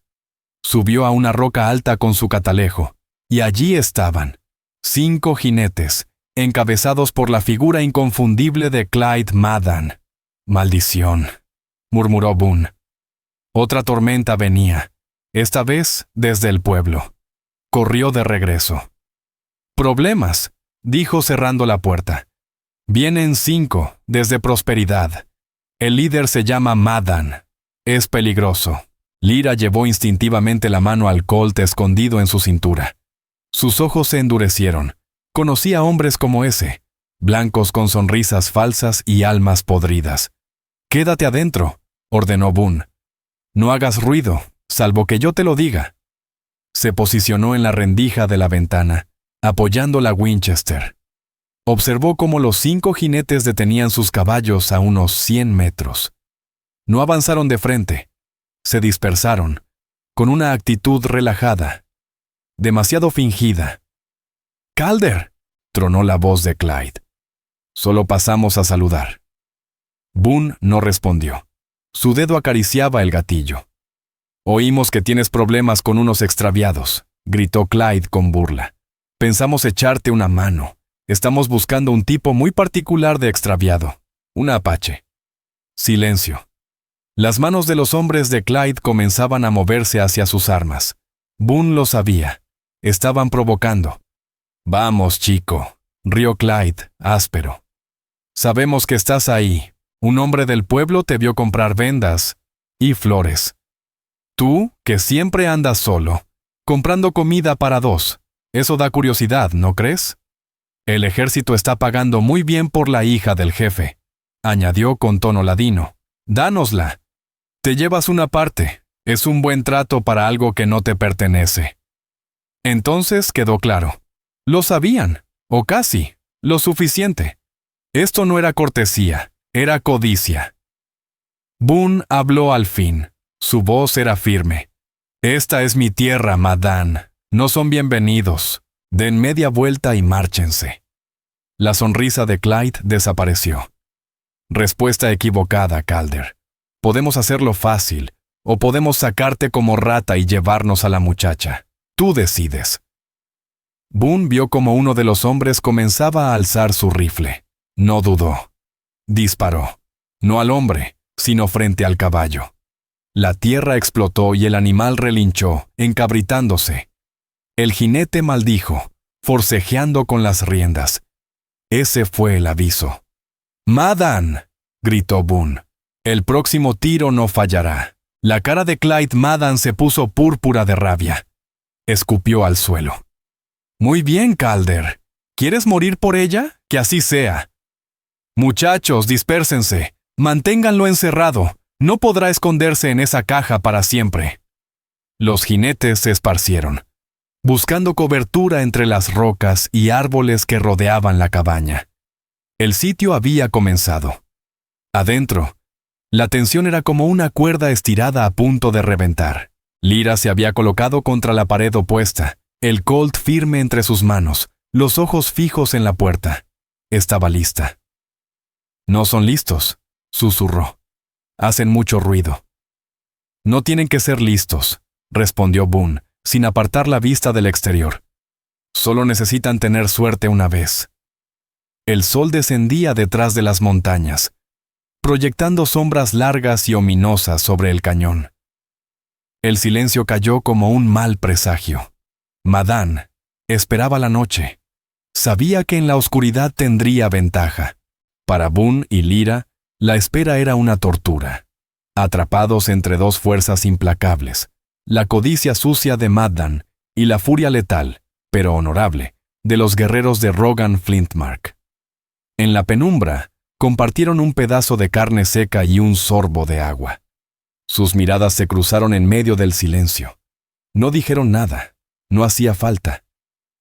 Subió a una roca alta con su catalejo, y allí estaban, 5 jinetes, encabezados por la figura inconfundible de Clyde Maddan. «Maldición», murmuró Boone. Otra tormenta venía, esta vez desde el pueblo. Corrió de regreso. «Problemas», dijo cerrando la puerta. «Vienen 5, desde Prosperidad. El líder se llama Maddan. Es peligroso». Lyra llevó instintivamente la mano al colt escondido en su cintura. Sus ojos se endurecieron. Conocía hombres como ese, blancos con sonrisas falsas y almas podridas. «Quédate adentro», ordenó Boone. «No hagas ruido, salvo que yo te lo diga». Se posicionó en la rendija de la ventana, apoyando la Winchester. Observó cómo los 5 jinetes detenían sus caballos a unos 100 metros. No avanzaron de frente. Se dispersaron, con una actitud relajada, demasiado fingida. «Calder», tronó la voz de Clyde. «Solo pasamos a saludar». Boone no respondió. Su dedo acariciaba el gatillo. «Oímos que tienes problemas con unos extraviados», gritó Clyde con burla. «Pensamos echarte una mano. Estamos buscando un tipo muy particular de extraviado. Un apache». Silencio. Las manos de los hombres de Clyde comenzaban a moverse hacia sus armas. Boone lo sabía. Estaban provocando. «Vamos, chico», rió Clyde, áspero. «Sabemos que estás ahí. Un hombre del pueblo te vio comprar vendas y flores. Tú, que siempre andas solo, comprando comida para 2. Eso da curiosidad, ¿no crees? El ejército está pagando muy bien por la hija del jefe», añadió con tono ladino. «Dánosla. Te llevas una parte. Es un buen trato para algo que no te pertenece». Entonces quedó claro. Lo sabían, o casi, lo suficiente. Esto no era cortesía, era codicia. Boone habló al fin. Su voz era firme. «Esta es mi tierra, Maddan. No son bienvenidos. Den media vuelta y márchense». La sonrisa de Clyde desapareció. «Respuesta equivocada, Calder. Podemos hacerlo fácil, o podemos sacarte como rata y llevarnos a la muchacha. Tú decides». Boone vio como uno de los hombres comenzaba a alzar su rifle. No dudó. Disparó. No al hombre, sino frente al caballo. La tierra explotó y el animal relinchó, encabritándose. El jinete maldijo, forcejeando con las riendas. Ese fue el aviso. «Maddan», gritó Boone. «El próximo tiro no fallará». La cara de Clyde Maddan se puso púrpura de rabia. Escupió al suelo. «Muy bien, Calder. ¿Quieres morir por ella? Que así sea. Muchachos, dispérsense. Manténganlo encerrado. No podrá esconderse en esa caja para siempre». Los jinetes se esparcieron, buscando cobertura entre las rocas y árboles que rodeaban la cabaña. El sitio había comenzado. Adentro, la tensión era como una cuerda estirada a punto de reventar. Lyra se había colocado contra la pared opuesta, el colt firme entre sus manos, los ojos fijos en la puerta. Estaba lista. «No son listos», susurró. Hacen mucho ruido. No tienen que ser listos, respondió Boone, sin apartar la vista del exterior. Solo necesitan tener suerte una vez. El sol descendía detrás de las montañas, proyectando sombras largas y ominosas sobre el cañón. El silencio cayó como un mal presagio. Madan esperaba la noche. Sabía que en la oscuridad tendría ventaja. Para Boone y Lyra, la espera era una tortura. Atrapados entre dos fuerzas implacables, la codicia sucia de Madan y la furia letal, pero honorable, de los guerreros de Rogan Flintmark. En la penumbra, compartieron un pedazo de carne seca y un sorbo de agua. Sus miradas se cruzaron en medio del silencio. No dijeron nada, no hacía falta.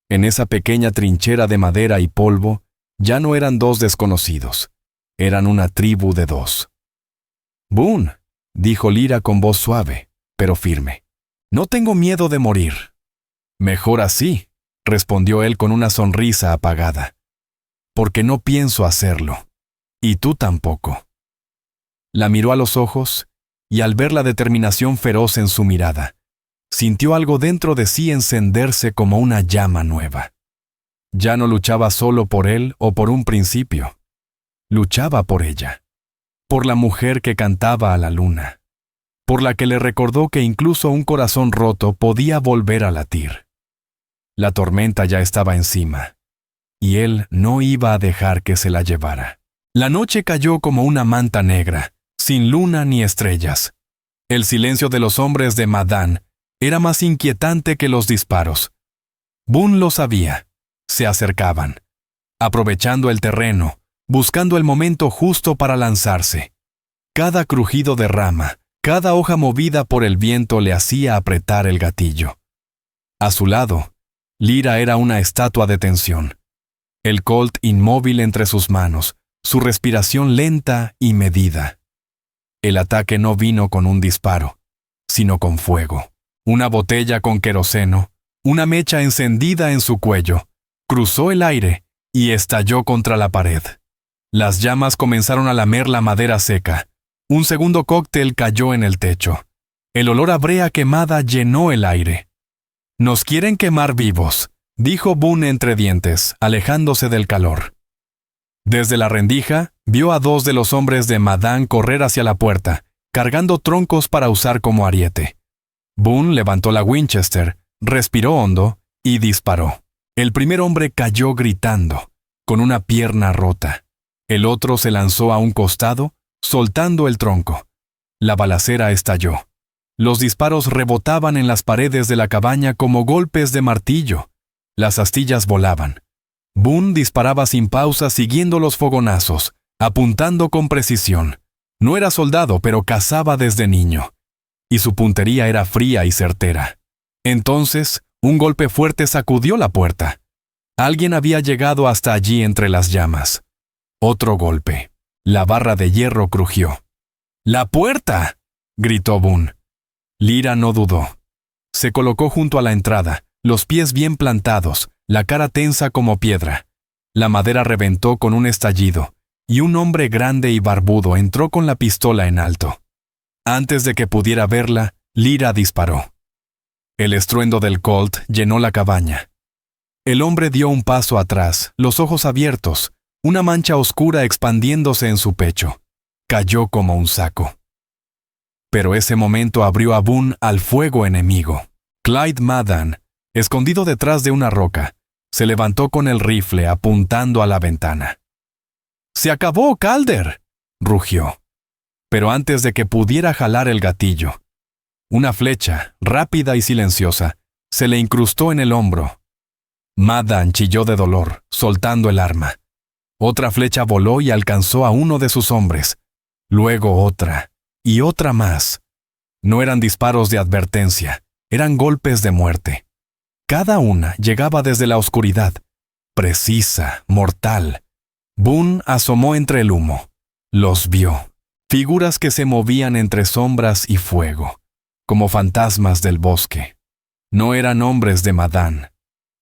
En esa pequeña trinchera de madera y polvo, ya no eran dos desconocidos, eran una tribu de dos. «Boone», dijo Lyra con voz suave, pero firme, «no tengo miedo de morir». «Mejor así», respondió él con una sonrisa apagada, «porque no pienso hacerlo, y tú tampoco». La miró a los ojos, y al ver la determinación feroz en su mirada, sintió algo dentro de sí encenderse como una llama nueva. Ya no luchaba solo por él o por un principio. Luchaba por ella, por la mujer que cantaba a la luna, por la que le recordó que incluso un corazón roto podía volver a latir. La tormenta ya estaba encima, y él no iba a dejar que se la llevara. La noche cayó como una manta negra, sin luna ni estrellas. El silencio de los hombres de Madan era más inquietante que los disparos. Boone lo sabía. Se acercaban, aprovechando el terreno, buscando el momento justo para lanzarse. Cada crujido de rama, cada hoja movida por el viento le hacía apretar el gatillo. A su lado, Lyra era una estatua de tensión. El Colt inmóvil entre sus manos, su respiración lenta y medida. El ataque no vino con un disparo, sino con fuego. Una botella con queroseno, una mecha encendida en su cuello, cruzó el aire y estalló contra la pared. Las llamas comenzaron a lamer la madera seca. Un segundo cóctel cayó en el techo. El olor a brea quemada llenó el aire. «Nos quieren quemar vivos», dijo Boone entre dientes, alejándose del calor. Desde la rendija, vio a dos de los hombres de Madan correr hacia la puerta, cargando troncos para usar como ariete. Boone levantó la Winchester, respiró hondo y disparó. El primer hombre cayó gritando, con una pierna rota. El otro se lanzó a un costado, soltando el tronco. La balacera estalló. Los disparos rebotaban en las paredes de la cabaña como golpes de martillo. Las astillas volaban. Boone disparaba sin pausa siguiendo los fogonazos, apuntando con precisión. No era soldado, pero cazaba desde niño. Y su puntería era fría y certera. Entonces, un golpe fuerte sacudió la puerta. Alguien había llegado hasta allí entre las llamas. Otro golpe. La barra de hierro crujió. «¡La puerta!», gritó Boone. Lyra no dudó. Se colocó junto a la entrada, los pies bien plantados, la cara tensa como piedra. La madera reventó con un estallido, y un hombre grande y barbudo entró con la pistola en alto. Antes de que pudiera verla, Lyra disparó. El estruendo del Colt llenó la cabaña. El hombre dio un paso atrás, los ojos abiertos, una mancha oscura expandiéndose en su pecho. Cayó como un saco. Pero ese momento abrió a Boone al fuego enemigo. Clyde Madan, escondido detrás de una roca, se levantó con el rifle apuntando a la ventana. «¡Se acabó, Calder!», rugió. Pero antes de que pudiera jalar el gatillo, una flecha, rápida y silenciosa, se le incrustó en el hombro. Madan chilló de dolor, soltando el arma. Otra flecha voló y alcanzó a uno de sus hombres. Luego otra, y otra más. No eran disparos de advertencia, eran golpes de muerte. Cada una llegaba desde la oscuridad, precisa, mortal. Boone asomó entre el humo. Los vio, figuras que se movían entre sombras y fuego, como fantasmas del bosque. No eran hombres de Madan,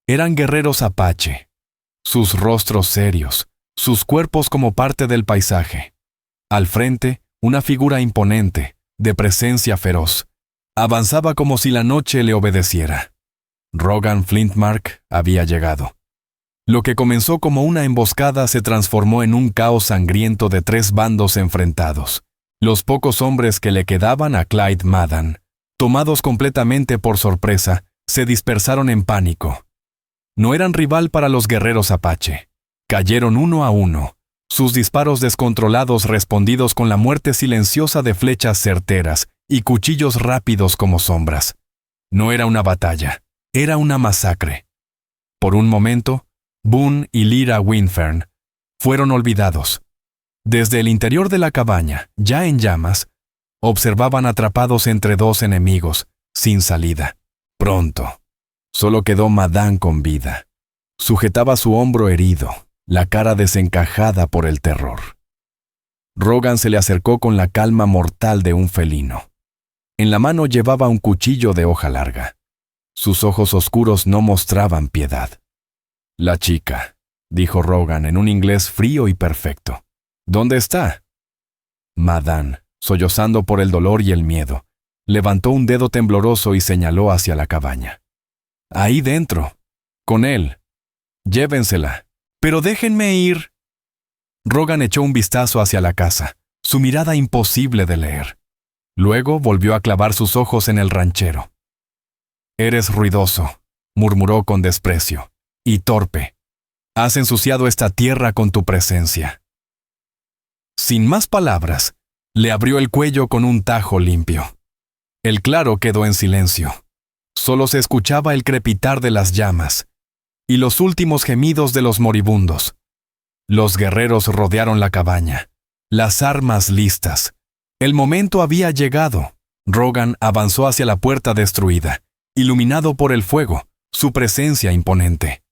eran guerreros apache, sus rostros serios, sus cuerpos como parte del paisaje. Al frente, una figura imponente, de presencia feroz. Avanzaba como si la noche le obedeciera. Rogan Flintmark había llegado. Lo que comenzó como una emboscada se transformó en un caos sangriento de 3 bandos enfrentados. Los pocos hombres que le quedaban a Clyde Madden, tomados completamente por sorpresa, se dispersaron en pánico. No eran rival para los guerreros Apache. Cayeron uno a uno, sus disparos descontrolados respondidos con la muerte silenciosa de flechas certeras y cuchillos rápidos como sombras. No era una batalla, era una masacre. Por un momento, Boone y Lyra Winfern fueron olvidados. Desde el interior de la cabaña, ya en llamas, observaban atrapados entre 2 enemigos, sin salida. Pronto, solo quedó Madame con vida. Sujetaba su hombro herido, la cara desencajada por el terror. Rogan se le acercó con la calma mortal de un felino. En la mano llevaba un cuchillo de hoja larga. Sus ojos oscuros no mostraban piedad. «La chica», dijo Rogan en un inglés frío y perfecto. «¿Dónde está?» Madame, sollozando por el dolor y el miedo, levantó un dedo tembloroso y señaló hacia la cabaña. «Ahí dentro. Con él. Llévensela. Pero déjenme ir». Rogan echó un vistazo hacia la casa, su mirada imposible de leer. Luego volvió a clavar sus ojos en el ranchero. «Eres ruidoso», murmuró con desprecio, «y torpe. Has ensuciado esta tierra con tu presencia». Sin más palabras, le abrió el cuello con un tajo limpio. El claro quedó en silencio. Solo se escuchaba el crepitar de las llamas y los últimos gemidos de los moribundos. Los guerreros rodearon la cabaña, las armas listas. El momento había llegado. Rogan avanzó hacia la puerta destruida, iluminado por el fuego, su presencia imponente.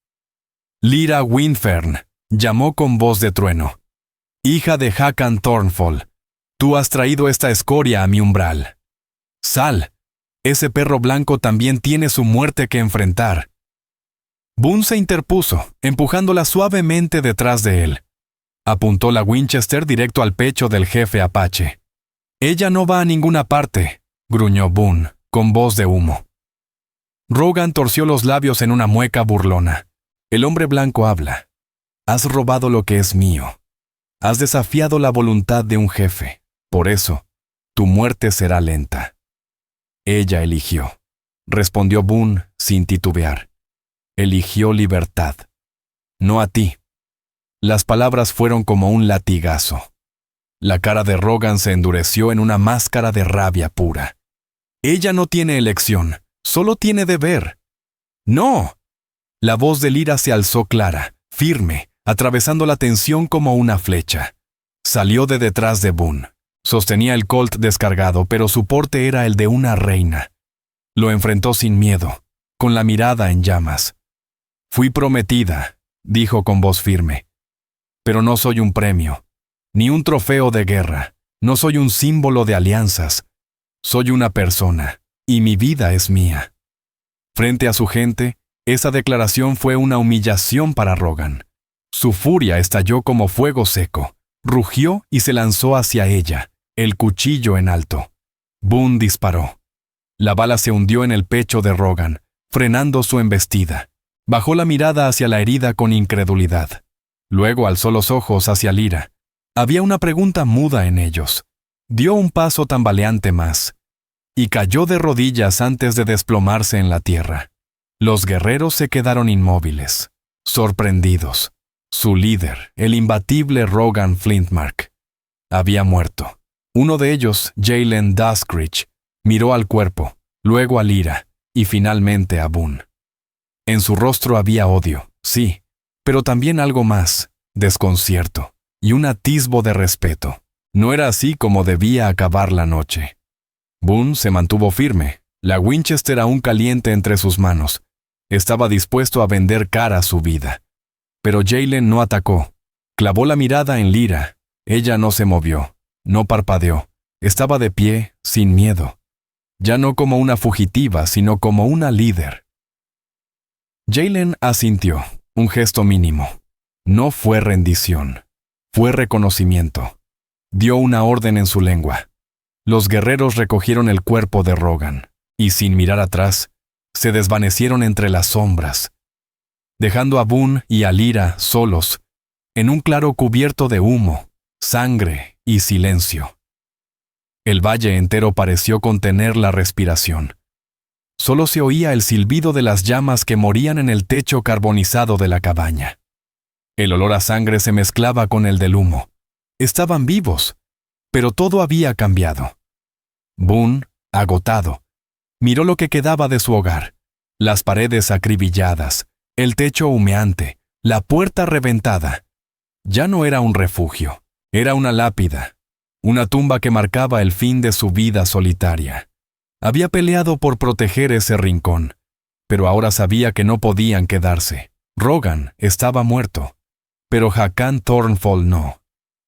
«Lyra Winfern», llamó con voz de trueno. «Hija de Hakon Thornfall, tú has traído esta escoria a mi umbral. Sal, ese perro blanco también tiene su muerte que enfrentar». Boone se interpuso, empujándola suavemente detrás de él. Apuntó la Winchester directo al pecho del jefe Apache. «Ella no va a ninguna parte», gruñó Boone, con voz de humo. Rogan torció los labios en una mueca burlona. «El hombre blanco habla. Has robado lo que es mío. Has desafiado la voluntad de un jefe. Por eso, tu muerte será lenta». «Ella eligió», respondió Boone sin titubear. «Eligió libertad. No a ti». Las palabras fueron como un latigazo. La cara de Rogan se endureció en una máscara de rabia pura. «Ella no tiene elección, solo tiene deber». «¡No!». La voz de Lyra se alzó clara, firme, atravesando la tensión como una flecha. Salió de detrás de Boone. Sostenía el Colt descargado, pero su porte era el de una reina. Lo enfrentó sin miedo, con la mirada en llamas. «Fui prometida», dijo con voz firme. «Pero no soy un premio, ni un trofeo de guerra. No soy un símbolo de alianzas. Soy una persona, y mi vida es mía». Frente a su gente, esa declaración fue una humillación para Rogan. Su furia estalló como fuego seco. Rugió y se lanzó hacia ella, el cuchillo en alto. Boone disparó. La bala se hundió en el pecho de Rogan, frenando su embestida. Bajó la mirada hacia la herida con incredulidad. Luego alzó los ojos hacia Lyra. Había una pregunta muda en ellos. Dio un paso tambaleante más, y cayó de rodillas antes de desplomarse en la tierra. Los guerreros se quedaron inmóviles, sorprendidos. Su líder, el imbatible Rogan Flintmark, había muerto. Uno de ellos, Jalen Duskridge, miró al cuerpo, luego a Lyra, y finalmente a Boone. En su rostro había odio, sí, pero también algo más, desconcierto, y un atisbo de respeto. No era así como debía acabar la noche. Boone se mantuvo firme, la Winchester aún caliente entre sus manos. Estaba dispuesto a vender cara a su vida. Pero Jalen no atacó. Clavó la mirada en Lyra. Ella no se movió, no parpadeó. Estaba de pie, sin miedo. Ya no como una fugitiva, sino como una líder. Jalen asintió, un gesto mínimo. No fue rendición, fue reconocimiento. Dio una orden en su lengua. Los guerreros recogieron el cuerpo de Rogan, y sin mirar atrás, se desvanecieron entre las sombras, dejando a Boone y a Lyra solos, en un claro cubierto de humo, sangre y silencio. El valle entero pareció contener la respiración. Solo se oía el silbido de las llamas que morían en el techo carbonizado de la cabaña. El olor a sangre se mezclaba con el del humo. Estaban vivos, pero todo había cambiado. Boone, agotado, miró lo que quedaba de su hogar: las paredes acribilladas, el techo humeante, la puerta reventada. Ya no era un refugio, era una lápida, una tumba que marcaba el fin de su vida solitaria. Había peleado por proteger ese rincón, pero ahora sabía que no podían quedarse. Rogan estaba muerto, pero Hakon Thornfall no.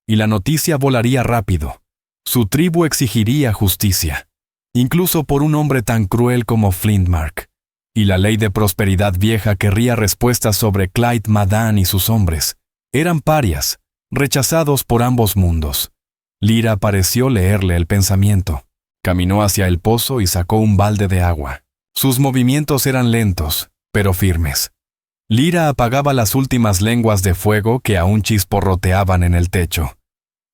Y la noticia volaría rápido. Su tribu exigiría justicia, incluso por un hombre tan cruel como Flintmark. Y la ley de prosperidad vieja querría respuestas sobre Clyde Madan y sus hombres. Eran parias, rechazados por ambos mundos. Lyra pareció leerle el pensamiento. Caminó hacia el pozo y sacó un balde de agua. Sus movimientos eran lentos, pero firmes. Lyra apagaba las últimas lenguas de fuego que aún chisporroteaban en el techo.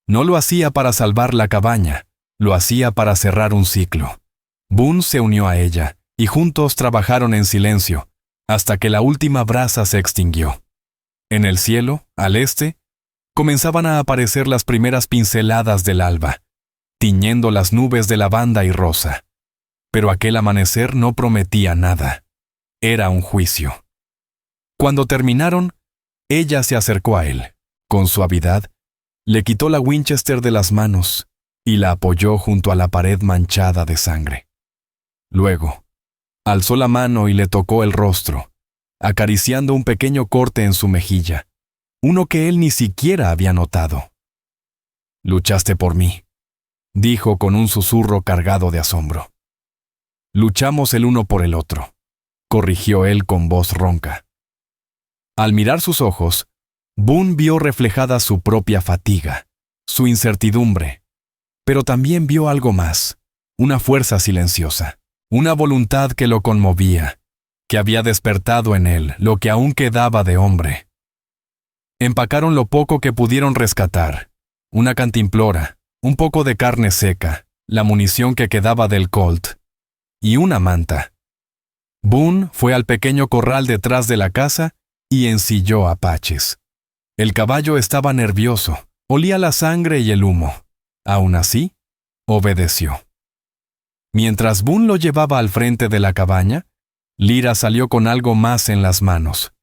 No lo hacía para salvar la cabaña, lo hacía para cerrar un ciclo. Boone se unió a ella, y juntos trabajaron en silencio, hasta que la última brasa se extinguió. En el cielo, al este, comenzaban a aparecer las primeras pinceladas del alba, tiñendo las nubes de lavanda y rosa. Pero aquel amanecer no prometía nada. Era un juicio. Cuando terminaron, ella se acercó a él. Con suavidad, le quitó la Winchester de las manos y la apoyó junto a la pared manchada de sangre. Luego, alzó la mano y le tocó el rostro, acariciando un pequeño corte en su mejilla, uno que él ni siquiera había notado. «Luchaste por mí», dijo con un susurro cargado de asombro. «Luchamos el uno por el otro», corrigió él con voz ronca. Al mirar sus ojos, Boone vio reflejada su propia fatiga, su incertidumbre, pero también vio algo más, una fuerza silenciosa, una voluntad que lo conmovía, que había despertado en él lo que aún quedaba de hombre. Empacaron lo poco que pudieron rescatar, una cantimplora, un poco de carne seca, la munición que quedaba del Colt, y una manta. Boone fue al pequeño corral detrás de la casa y ensilló apaches. El caballo estaba nervioso, olía la sangre y el humo. Aún así, obedeció. Mientras Boone lo llevaba al frente de la cabaña, Lyra salió con algo más en las manos.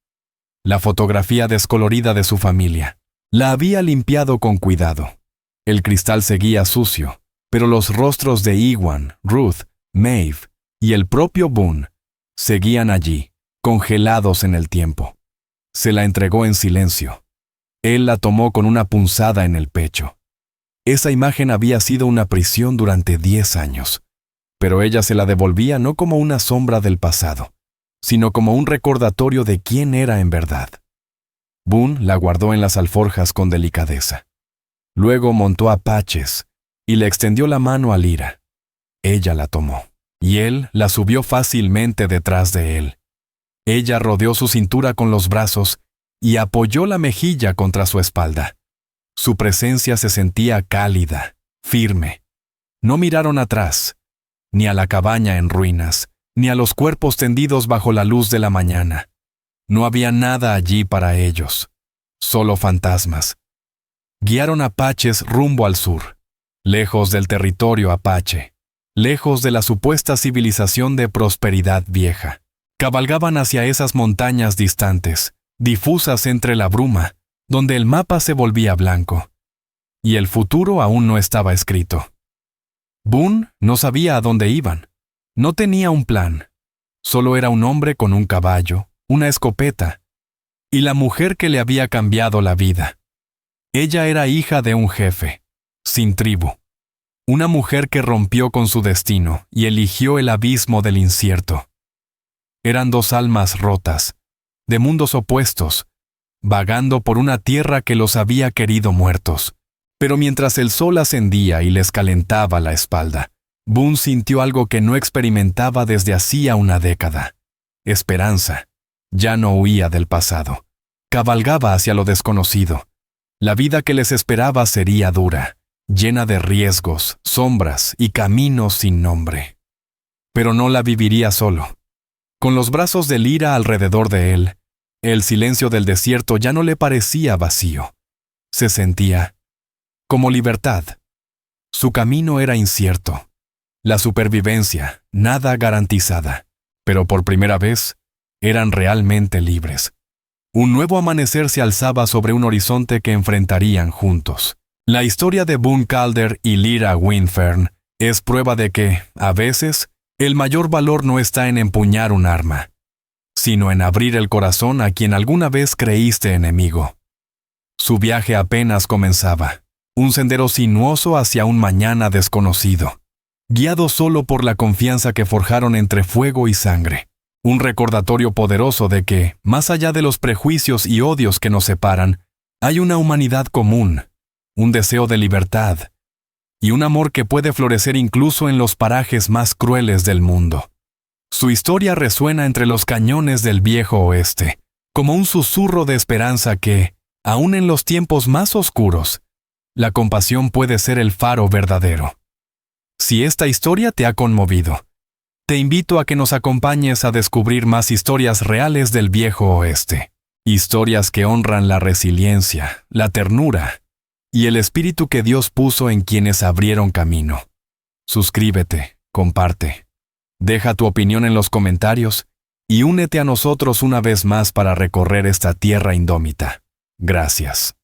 La fotografía descolorida de su familia. La había limpiado con cuidado. El cristal seguía sucio, pero los rostros de Iwan, Ruth, Maeve y el propio Boone seguían allí, congelados en el tiempo. Se la entregó en silencio. Él la tomó con una punzada en el pecho. Esa imagen había sido una prisión durante 10 años, pero ella se la devolvía no como una sombra del pasado, sino como un recordatorio de quién era en verdad. Boone la guardó en las alforjas con delicadeza. Luego montó a Patches y le extendió la mano a Lyra. Ella la tomó, y él la subió fácilmente detrás de él. Ella rodeó su cintura con los brazos y apoyó la mejilla contra su espalda. Su presencia se sentía cálida, firme. No miraron atrás, ni a la cabaña en ruinas, ni a los cuerpos tendidos bajo la luz de la mañana. No había nada allí para ellos, solo fantasmas. Guiaron apaches rumbo al sur, lejos del territorio apache, lejos de la supuesta civilización de prosperidad vieja. Cabalgaban hacia esas montañas distantes, difusas entre la bruma, donde el mapa se volvía blanco, y el futuro aún no estaba escrito. Boone no sabía a dónde iban, no tenía un plan, solo era un hombre con un caballo, una escopeta, y la mujer que le había cambiado la vida. Ella era hija de un jefe, sin tribu, una mujer que rompió con su destino y eligió el abismo del incierto. Eran dos almas rotas, de mundos opuestos, vagando por una tierra que los había querido muertos, Pero mientras el sol ascendía y les calentaba la espalda, Boone sintió algo que no experimentaba desde hacía una década. Esperanza. Ya no huía del pasado. Cabalgaba hacia lo desconocido. La vida que les esperaba sería dura, llena de riesgos, sombras y caminos sin nombre. Pero no la viviría solo. Con los brazos de Lyra alrededor de él, el silencio del desierto ya no le parecía vacío. Se sentía como libertad. Su camino era incierto. La supervivencia, nada garantizada. Pero por primera vez, eran realmente libres. Un nuevo amanecer se alzaba sobre un horizonte que enfrentarían juntos. La historia de Boone Calder y Lyra Winfern es prueba de que, a veces, el mayor valor no está en empuñar un arma, sino en abrir el corazón a quien alguna vez creíste enemigo. Su viaje apenas comenzaba, un sendero sinuoso hacia un mañana desconocido, guiado solo por la confianza que forjaron entre fuego y sangre. Un recordatorio poderoso de que, más allá de los prejuicios y odios que nos separan, hay una humanidad común, un deseo de libertad, y un amor que puede florecer incluso en los parajes más crueles del mundo. Su historia resuena entre los cañones del viejo oeste, como un susurro de esperanza que, aun en los tiempos más oscuros, la compasión puede ser el faro verdadero. Si esta historia te ha conmovido, te invito a que nos acompañes a descubrir más historias reales del viejo oeste. Historias que honran la resiliencia, la ternura y el espíritu que Dios puso en quienes abrieron camino. Suscríbete, comparte, deja tu opinión en los comentarios y únete a nosotros una vez más para recorrer esta tierra indómita. Gracias.